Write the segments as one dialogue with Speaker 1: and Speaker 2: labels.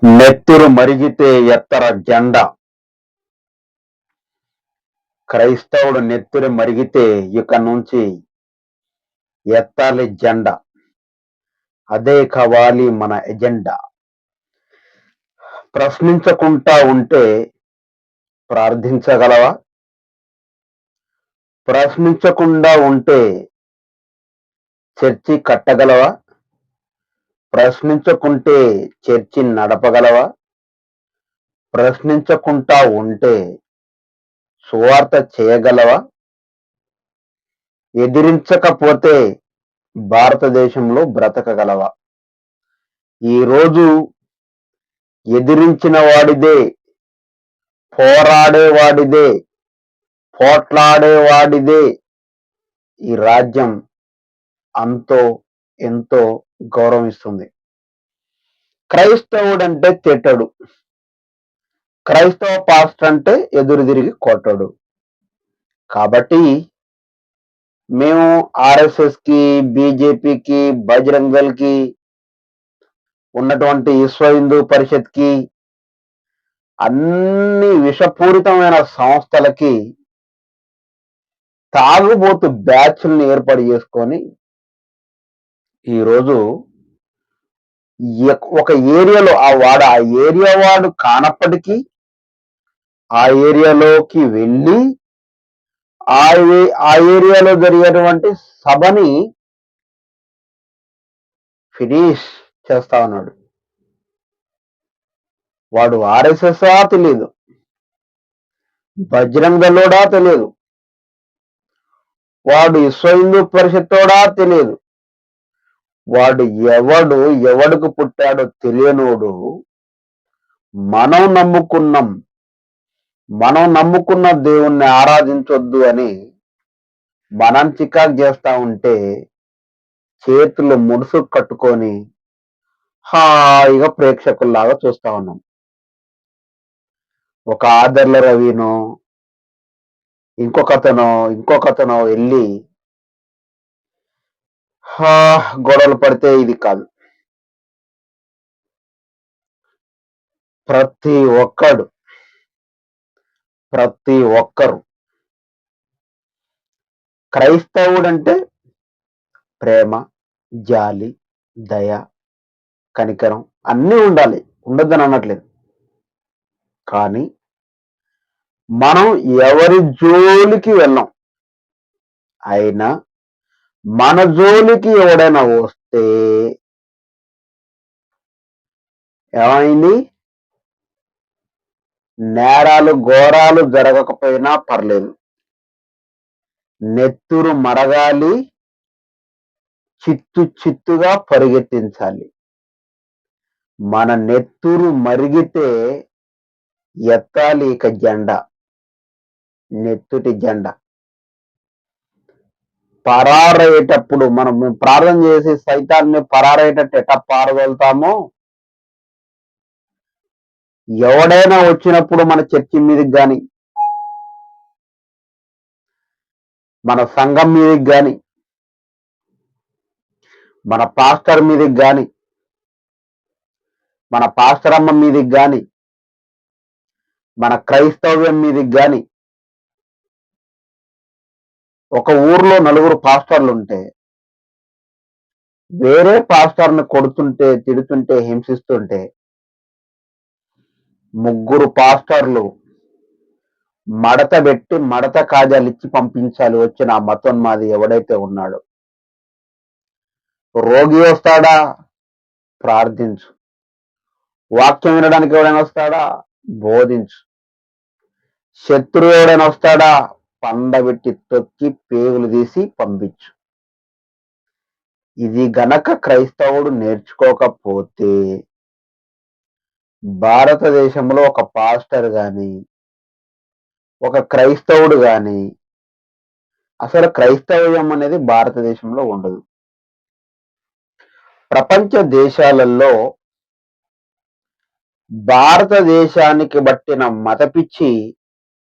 Speaker 1: నెత్తురు మరిగితే ఎత్తర జెండ. క్రైస్తవుడు నెత్తురు మరిగితే ఇక నుంచి ఎత్తాలి జెండ. అదే కావాలి మన ఎజెండా. ప్రశ్నించకుండా ఉంటే ప్రార్థించగలవా? ప్రశ్నించకుండా ఉంటే చర్చి కట్టగలవా? ప్రశ్నించకుంటే చర్చి నడపగలవా? ప్రశ్నించకుండా ఉంటే సువార్త చేయగలవా? ఎదిరించకపోతే భారతదేశంలో బ్రతకగలవా? ఈరోజు ఎదిరించిన వాడిదే, పోరాడేవాడిదే, పోట్లాడేవాడిదే ఈ రాజ్యం అంతో ఎంతో గౌరవిస్తుంది. క్రైస్తవుడంటే తిట్టడు, క్రైస్తవ పాస్టర్ అంటే ఎదురు తిరిగి కొట్టడు. కాబట్టి మేము ఆర్ఎస్ఎస్కి, బీజేపీకి, బజరంగ్ దళ్కి, ఉన్నటువంటి విశ్వ హిందూ పరిషత్కి, అన్ని విషపూరితమైన సంస్థలకి తాగుబోతు బ్యాచ్లను ఏర్పాటు చేసుకొని ఈరోజు ఒక ఏరియాలో ఆ ఏరియా వాడు కానప్పటికీ ఆ ఏరియాలోకి వెళ్ళి ఆ ఏరియాలో జరిగేటువంటి సభని ఫినిష్ చేస్తా ఉన్నాడు. వాడు ఆర్ఎస్ఎస్ తెలియదు, బజరంగ్ దళోడా తెలియదు, వాడు విశ్వ హిందూ పరిషత్తోడా తెలియదు, వాడు ఎవడుకు పుట్టాడో తెలియనోడు మనం నమ్ముకున్న దేవుణ్ణి ఆరాధించొద్దు అని మనం చికాకు చేస్తా ఉంటే చేతులు ముడుసు కట్టుకొని హాయిగా ప్రేక్షకుల్లాగా చూస్తా ఉన్నాం. ఒక ఆదర్ల రవినో ఇంకొకతనో వెళ్ళి గొడవలు పడితే ఇది కాదు. ప్రతి ఒక్కరు క్రైస్తవుడంటే ప్రేమ, జాలి, దయ, కనికరం అన్నీ ఉండాలి, ఉండొద్దని అనట్లేదు. కానీ మనం ఎవరి జోలికి వెళ్ళాం. అయినా మన జోలికి ఎవడైనా వస్తే ఏమైంది? నేరాలు ఘోరాలు జరగకపోయినా పర్లేదు, నెత్తురు మరగాలి, చిత్తుగా పరిగెత్తించాలి. మన నెత్తురు మరిగితే ఎత్తాలి ఇక జెండా, నెత్తుటి జెండా. పరారయ్యేటప్పుడు మనం ప్రార్థన చేసి సైతాన్ని పరారయ్యేటట్టు ఎట్లా పారగలుగుతామో, ఎవడైనా వచ్చినప్పుడు మన చర్చి మీదకి కానీ, మన సంఘం మీదకి కానీ, మన పాస్టర్ మీదకి కానీ, మన పాస్టర్ అమ్మ మీదకి కానీ, మన క్రైస్తవ్యం మీదకి కానీ, ఒక ఊర్లో 4 పాస్టర్లు ఉంటే వేరే పాస్టర్ని కొడుతుంటే, తిడుతుంటే, హింసిస్తుంటే 3 పాస్టర్లు మడత కాజాలు ఇచ్చి పంపించాలి వచ్చిన ఆ మతోన్మాది ఎవడైతే ఉన్నాడో. రోగి వస్తాడా? ప్రార్థించు. వాక్యం వినడానికి ఎవడైనా వస్తాడా? బోధించు. శత్రువు ఎవడైనా వస్తాడా? పండబెట్టి తొక్కి పేగులు తీసి పంపించు. ఇది గనక క్రైస్తవుడు నేర్చుకోకపోతే భారతదేశంలో ఒక పాస్టర్ గాని, ఒక క్రైస్తవుడు గాని, అసలు క్రైస్తవ్యం అనేది భారతదేశంలో ఉండదు. ప్రపంచ దేశాలలో భారతదేశానికి బట్టిన మత పిచ్చి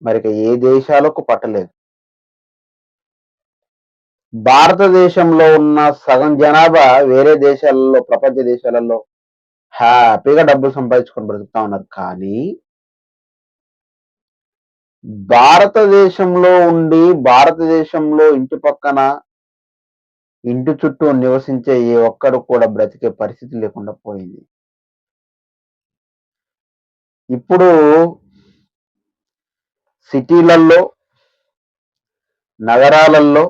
Speaker 1: మరిక ఏ దేశాలకు పట్టలేదు. భారతదేశంలో ఉన్న సగం జనాభా వేరే దేశాలలో, ప్రపంచ దేశాలలో హ్యాపీగా డబ్బులు సంపాదించుకొని బ్రతుకుతా ఉన్నారు. కానీ భారతదేశంలో ఉండి, భారతదేశంలో ఇంటి పక్కన, ఇంటి చుట్టూ నివసించే ఏ ఒక్కడు కూడా బ్రతికే పరిస్థితి లేకుండా పోయింది. ఇప్పుడు సిటీలల్లో, నగరాలల్లో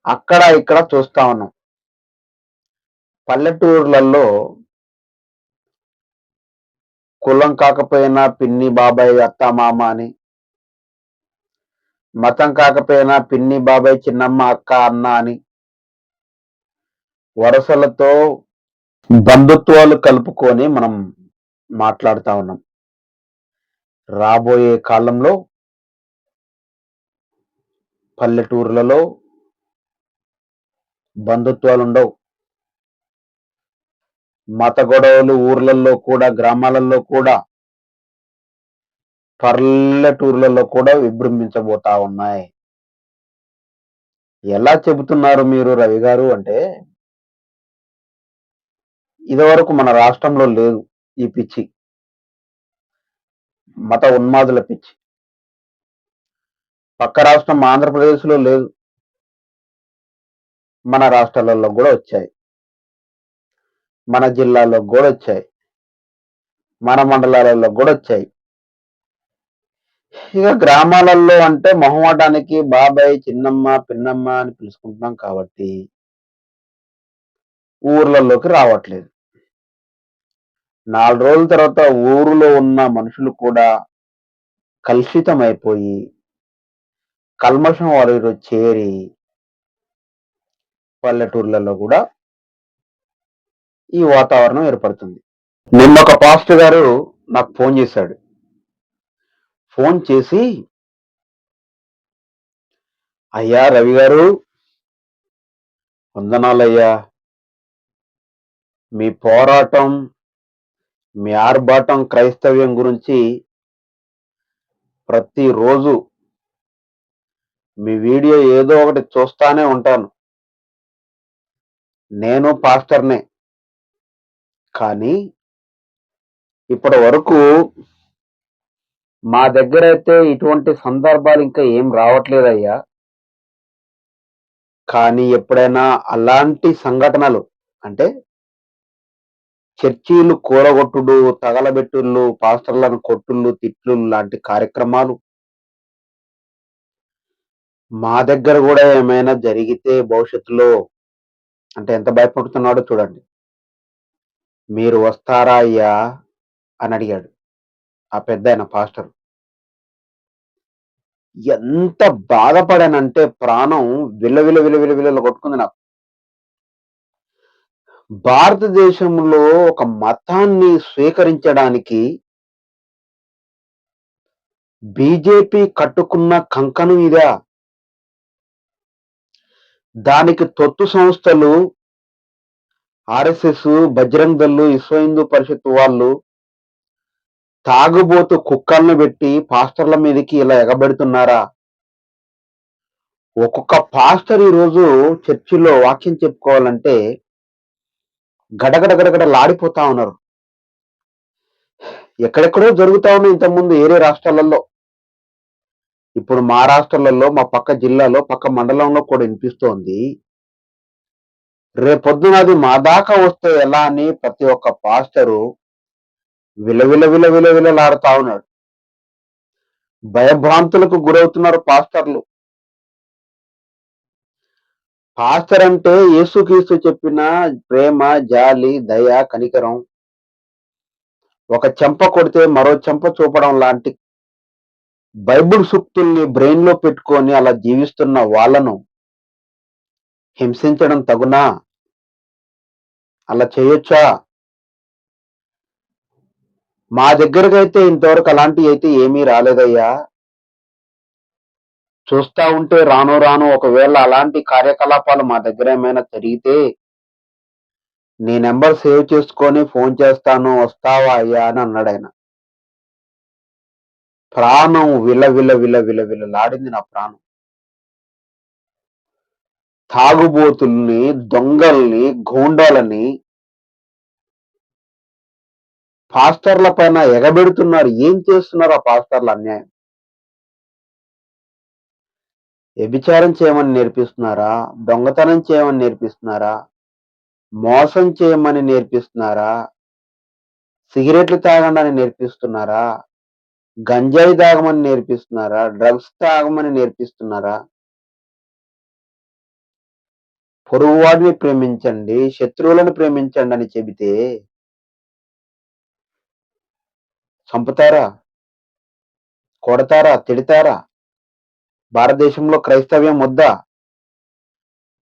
Speaker 1: అక్కడ ఇక్కడ చూస్తా ఉన్నాం. పల్లెటూర్లలో కులం కాకపోయినా పిన్ని, బాబాయ్, అత్త, మామ అని, మతం కాకపోయినా పిన్ని, బాబాయ్, చిన్నమ్మ, అక్క, అన్న అని వరుసలతో బంధుత్వాలు కలుపుకొని మనం మాట్లాడుతా ఉన్నాం. రాబోయే కాలంలో పల్లెటూర్లలో బంధుత్వాలుండవు. మత గొడవలు ఊర్లలో కూడా, గ్రామాలలో కూడా, పల్లెటూర్లలో కూడా విజృంభించబోతా ఉన్నాయి. ఎలా చెబుతున్నారు మీరు రవి గారు అంటే, ఇదివరకు మన రాష్ట్రంలో లేదు ఈ పిచ్చి. మత ఉన్మాదుల పిచ్చి. పక్క రాష్ట్రం ఆంధ్రప్రదేశ్‌లో లేదు. మన రాష్ట్రాలలో గూడా వచ్చాయి. మన జిల్లాలో గూడా వచ్చాయి. మన మండలాలలో గూడా వచ్చాయి. ఇక గ్రామాలలో అంటే మొహమాటానికి బాబాయ్, చిన్నమ్మ, పిన్నమ్మ అని పిలుచుకుంటున్నాం కాబట్టి ఊర్లలోకి రావట్లేదు. 4 రోజుల తర్వాత ఊరిలో ఉన్న మనుషులు కూడా కలుషితమైపోయి, కల్మషం వారిలో చేరి పల్లెటూర్లలో గూడా ఈ వాతావరణం ఏర్పడుతుంది. నిన్నొక పాస్టర్ గారు నాకు ఫోన్ చేశాడు. ఫోన్ చేసి, "అయ్యా రవి గారు, వందనాలయ్యా. మీ పోరాటం, మీ ఆర్భాటం క్రైస్తవ్యం గురించి ప్రతిరోజు మీ వీడియో ఏదో ఒకటి చూస్తానే ఉంటాను. నేను పాస్టర్‌నే. కానీ ఇప్పటి వరకు మా దగ్గరైతే ఇటువంటి సందర్భాలు ఇంకా ఏం రావట్లేదయ్యా. కానీ ఎప్పుడైనా అలాంటి సంఘటనలు అంటే చర్చీలు కూలగొట్టుడు, తగలబెట్టుళ్ళు, పాస్టర్లను కొట్టుళ్ళు, తిట్లులు లాంటి కార్యక్రమాలు మా దగ్గర గూడా ఏమైనా జరిగితే భవిష్యత్తులో అంటే ఎంత భయపడుతున్నాడో చూడండి. మీరు వస్తారా అయ్యా అని అడిగాడు. ఆ పెద్దాయన పాస్టర్. ఎంత బాధపడానంటే ప్రాణం విలవిల కొట్టుకుంది నాకు. భారతదేశంలో ఒక మతాన్ని స్వీకరించడానికి బీజేపీ కట్టుకున్న కంకణం ఇదా? దానికి తొత్తు సంస్థలు ఆర్ఎస్ఎస్, బజరంగ్ దళ్, విశ్వ హిందూ పరిషత్ వాళ్ళు తాగుబోతు కుక్కలను పెట్టి పాస్టర్ల మీదకి ఇలా ఎగబెడుతున్నారా? ఒక్కొక్క పాస్టర్ ఈరోజు చర్చిలో వాక్యం చెప్పుకోవాలంటే గడగడలాడిపోతా ఉన్నారు. ఎక్కడెక్కడో జరుగుతా ఉన్నాయి ఇంతకుముందు ఏరే రాష్ట్రాలలో. ఇప్పుడు మా రాష్ట్రాలలో, మా పక్క జిల్లాలో, పక్క మండలంలో కూడా వినిపిస్తోంది. రేపొద్దున అది మా దాకా వస్తే ఎలా అని ప్రతి ఒక్క పాస్టరు విలవిలలాడుతా ఉన్నాడు. భయభ్రాంతులకు గురవుతున్నారు పాస్టర్లు. పాస్టర్ అంటే యేసుక్రీస్తు చెప్పిన ప్రేమ, జాలి, దయ, కనికరం, ఒక చెంప కొడితే మరో చెంప చూపడం లాంటి బైబిల్ సూక్తుల్ని బ్రెయిన్‌లో పెట్టుకొని అలా జీవిస్తున్న వాళ్ళను హింసించడం తగునా? అలా చేయొచ్చా? మా దగ్గరకైతే ఇంతవరకు అలాంటియైతే ఏమీ రాలేదయ్యా. చూస్తా ఉంటే రాను ఒకవేళ అలాంటి కార్యకలాపాలు మా దగ్గర ఏమైనా జరిగితే నీ నంబర్ సేవ్ చేసుకొని ఫోన్ చేస్తాను వస్తావా అయ్యా అని అన్నాడాయన. ప్రాణం విలవిలలాడింది నా ప్రాణం. తాగుబోతుల్ని, దొంగల్ని, గూండాలని పాస్టర్ల పైన ఎగబెడుతున్నారు. ఏం చేస్తున్నారు ఆ పాస్టర్లు అన్యాయం? వ్యభిచారం చేయమని నేర్పిస్తున్నారా? దొంగతనం చేయమని నేర్పిస్తున్నారా? మోసం చేయమని నేర్పిస్తున్నారా? సిగరెట్లు తాగండని నేర్పిస్తున్నారా? గంజాయి తాగమని నేర్పిస్తున్నారా? డ్రగ్స్ తాగమని నేర్పిస్తున్నారా? పొరుగువాడిని ప్రేమించండి, శత్రువులను ప్రేమించండని చెబితే చంపుతారా? కొడతారా? తిడతారా? భారతదేశంలో క్రైస్తవ్యం వద్దా?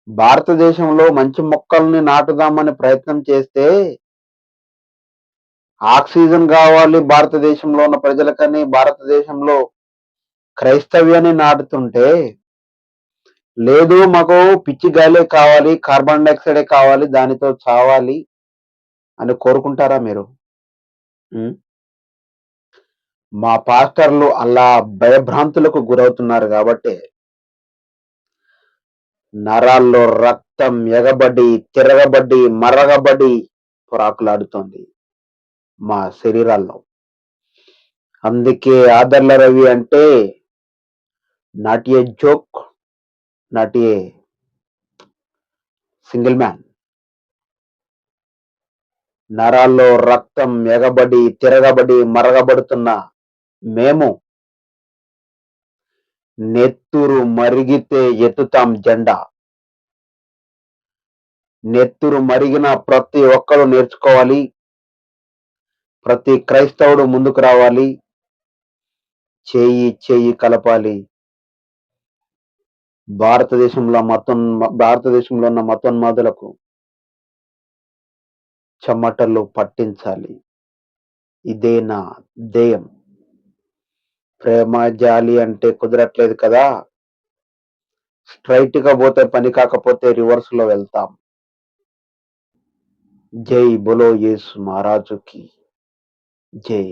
Speaker 1: భారతదేశంలో మంచి మొక్కల్ని నాటుదామని ప్రయత్నం చేస్తే ఆక్సిజన్ గావాలి భారతదేశంలో ఉన్న ప్రజలకని భారతదేశంలో క్రైస్తవ్యాన్ని నాటుతుంటే, లేదు మాకు పిచ్చి గాలే కావాలి, కార్బన్ డయాక్సైడే కావాలి, దానితో చావాలి అని కోరుకుంటారా మీరు? హ్మ్. మా పాస్టర్లు అలా భయభ్రాంతులకు గురవుతున్నారు గాబట్టే, నరాల్లో రక్తం ఎగబడి, తిరగబడి, మరగబడి ప్రాకులాడుతోంది మా శరీరాల్లో. అందుకే 'ఆదర్ల రవి' అంటే not a joke, not a single man. నరాల్లో రక్తం ఎగబడి, తిరగబడి, మరగబడుతున్న మేము నెత్తురు మరిగితే ఎత్తుతాం జెండా. నెత్తురు మరిగిన ప్రతి ఒక్కరు నేర్చుకోవాలి. ప్రతి క్రైస్తవుడు ముందుకు రావాలి. చేయి చేయి కలపాలి. భారతదేశంలో ఉన్న మతోన్మాదులకు చెమటలు పట్టించాలి. ఇదే నా ధ్యేయం. ప్రేమ, జాలి అంటే కుదరట్లేదు కదా! స్ట్రెయిట్‌గా పోతే పని కాకపోతే రివర్స్‌లో వెళ్తాం. జై బోలో యేసు మహారాజుకి జై.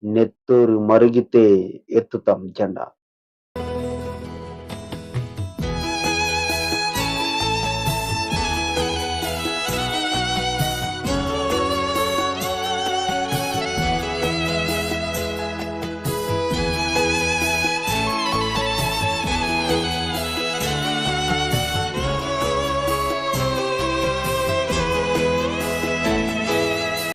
Speaker 1: నెత్తురు మరిగితే ఎత్తుతాం జెండా.